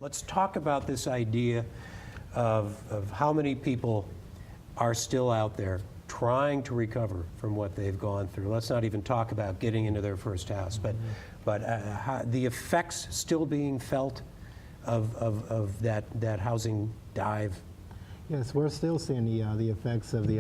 Let's talk about this idea of how many people are still out there trying to recover from what they've gone through. Let's not even talk about getting into their first house, but the effects still being felt of that housing dive. Yes, we're still seeing the effects of the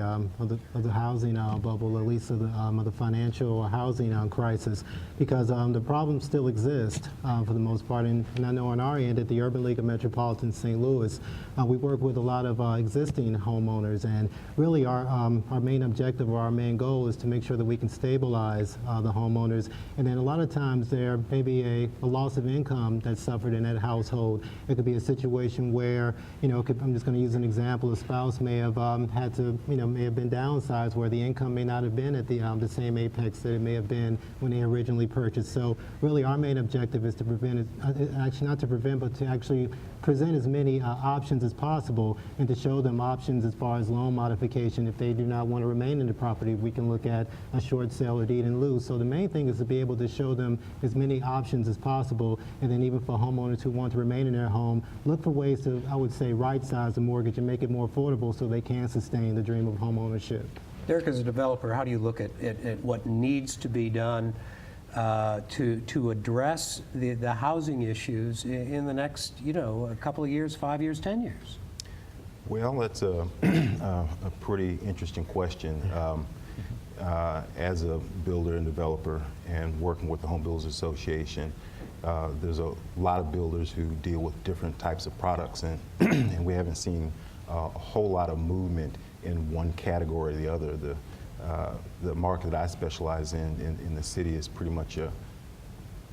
housing bubble, at least of the financial housing crisis, because the problems still exist for the most part. And I know on our end at the Urban League of Metropolitan St. Louis, we work with a lot of existing homeowners, and really our main objective or our main goal is to make sure that we can stabilize the homeowners. And then a lot of times there may be a loss of income that's suffered in that household. It could be a situation where, I'm just going to use an example. A spouse may have had to, may have been downsized where the income may not have been at the same apex that it may have been when they originally purchased. So really our main objective is to prevent, actually not to prevent, but to actually present as many options as possible and to show them options as far as loan modification. If they do not want to remain in the property, we can look at a short sale or deed in lieu. So the main thing is to be able to show them as many options as possible, and then even for homeowners who want to remain in their home, look for ways to, I would say, right-size the mortgage and make it more affordable so they can sustain the dream of homeownership. Derek, as a developer, how do you look at what needs to be done to address the housing issues in the next, a couple of years, 5 years, 10 years? Well, that's a pretty interesting question. As a builder and developer and working with the Home Builders Association, there's a lot of builders who deal with different types of products, and, and we haven't seen a whole lot of movement in one category or the other. The market that I specialize in the city is pretty much a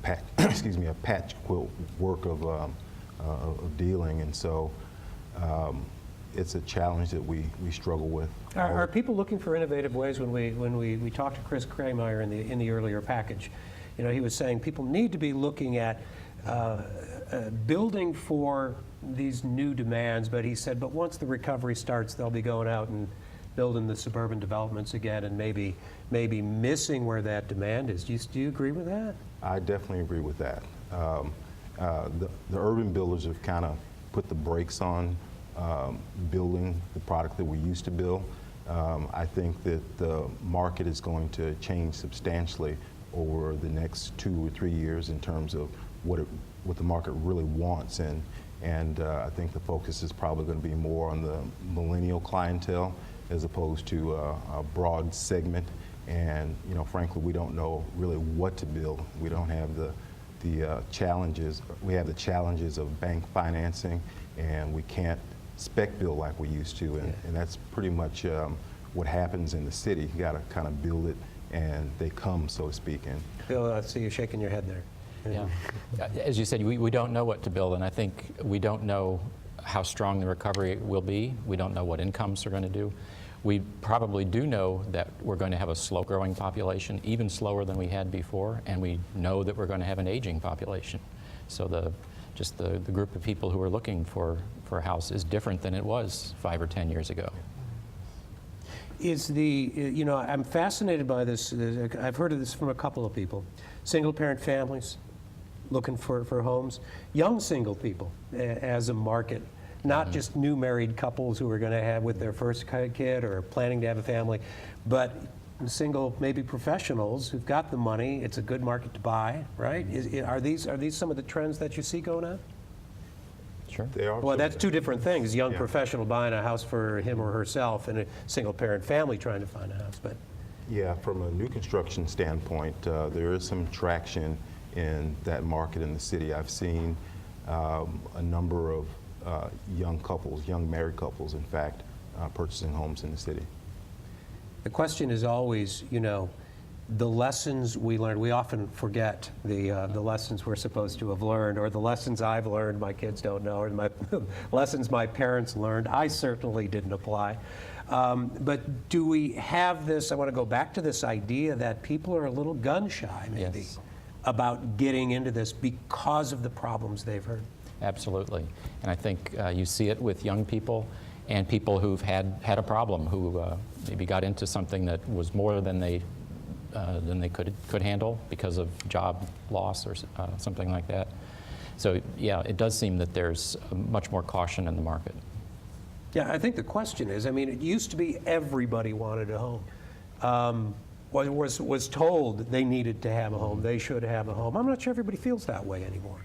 patch quilt work of dealing, and so it's a challenge that we struggle with. Are people looking for innovative ways? When we talked to Chris Krameyer in the earlier package, he was saying people need to be looking at building for these new demands, but he said, but once the recovery starts, they'll be going out and building the suburban developments again and maybe missing where that demand is. Do you agree with that? I definitely agree with that. The urban builders have kind of put the brakes on building the product that we used to build. I think that the market is going to change substantially over the next 2 or 3 years in terms of what the market really wants, and I think the focus is probably going to be more on the millennial clientele as opposed to a broad segment. And frankly, we don't know really what to build. We don't have the challenges. We have the challenges of bank financing, and we can't spec build like we used to, and that's pretty much what happens in the city. You got to kind of build it, and they come, so to speak. And Bill, I see you shaking your head there. Yeah. As you said, we don't know what to build, and I think we don't know how strong the recovery will be. We don't know what incomes are going to do. We probably do know that we're going to have a slow-growing population, even slower than we had before, and we know that we're going to have an aging population. So the group of people who are looking for a house is different than it was 5 or 10 years ago. I'm fascinated by this. I've heard of this from a couple of people. Single-parent families looking for homes, young single people as a market, not just new married couples who are going to have with their first kid or planning to have a family, but single, maybe professionals who've got the money. It's a good market to buy, right? Are these some of the trends that you see going on? Sure. they are. Well, that's two different things. Young professional buying a house for him or herself, and a single-parent family trying to find a house. But yeah, from a new construction standpoint, there is some traction in that market in the city. I've seen a number of young couples, young married couples, in fact, purchasing homes in the city. the question is always, the lessons we learned. We often forget the lessons we're supposed to have learned, or the lessons I've learned my kids don't know, or the lessons my parents learned. I certainly didn't apply. But do we have this, I want to go back to this idea that people are a little gun shy, maybe, Yes. about getting into this because of the problems they've heard. Absolutely. And I think you see it with young people and people who've had a problem, who maybe got into something that was more than they could handle because of job loss or something like that. So yeah, it does seem that there's much more caution in the market. Yeah, I think the question is, I mean, it used to be everybody wanted a home. Was told they needed to have a home, they should have a home. I'm not sure everybody feels that way anymore.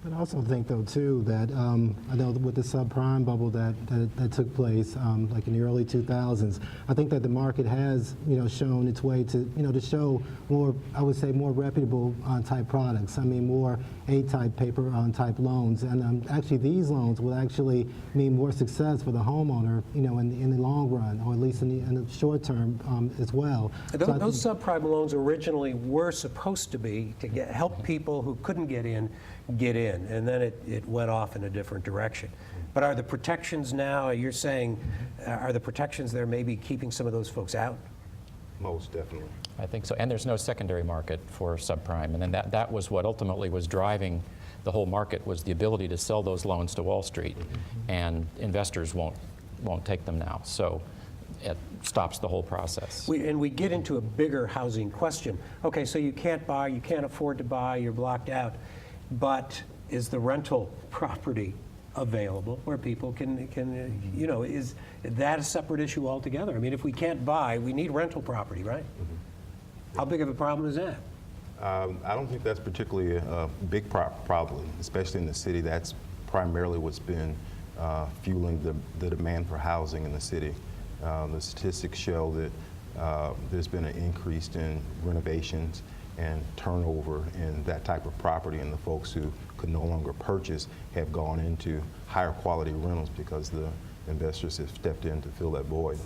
But I also think, though, too, that I know with the subprime bubble that took place, like in the early 2000s, I think that the market has, shown its way to, to show more, I would say, more reputable type products. I mean, more A-type paper type loans, and actually these loans will actually mean more success for the homeowner, in the long run, or at least in the short term as well. Those subprime loans originally were supposed to be to help people who couldn't get in, and then it went off in a different direction. But are the protections now, you're saying, are the protections there maybe keeping some of those folks out? Most definitely. I think so, and there's no secondary market for subprime, and then that was what ultimately was driving the whole market, was the ability to sell those loans to Wall Street, and investors won't take them now. So it stops the whole process. We get into a bigger housing question. Okay, so you can't buy, you can't afford to buy, you're blocked out, but is the rental property available where people can is that a separate issue altogether? I mean, if we can't buy, we need rental property, right? How big of a problem is that? I don't think that's particularly a big problem, especially in the city. That's primarily what's been fueling the demand for housing in the city. The statistics show that there's been an increase in renovations and turnover in that type of property, and the folks who could no longer purchase have gone into higher quality rentals because the investors have stepped in to fill that void.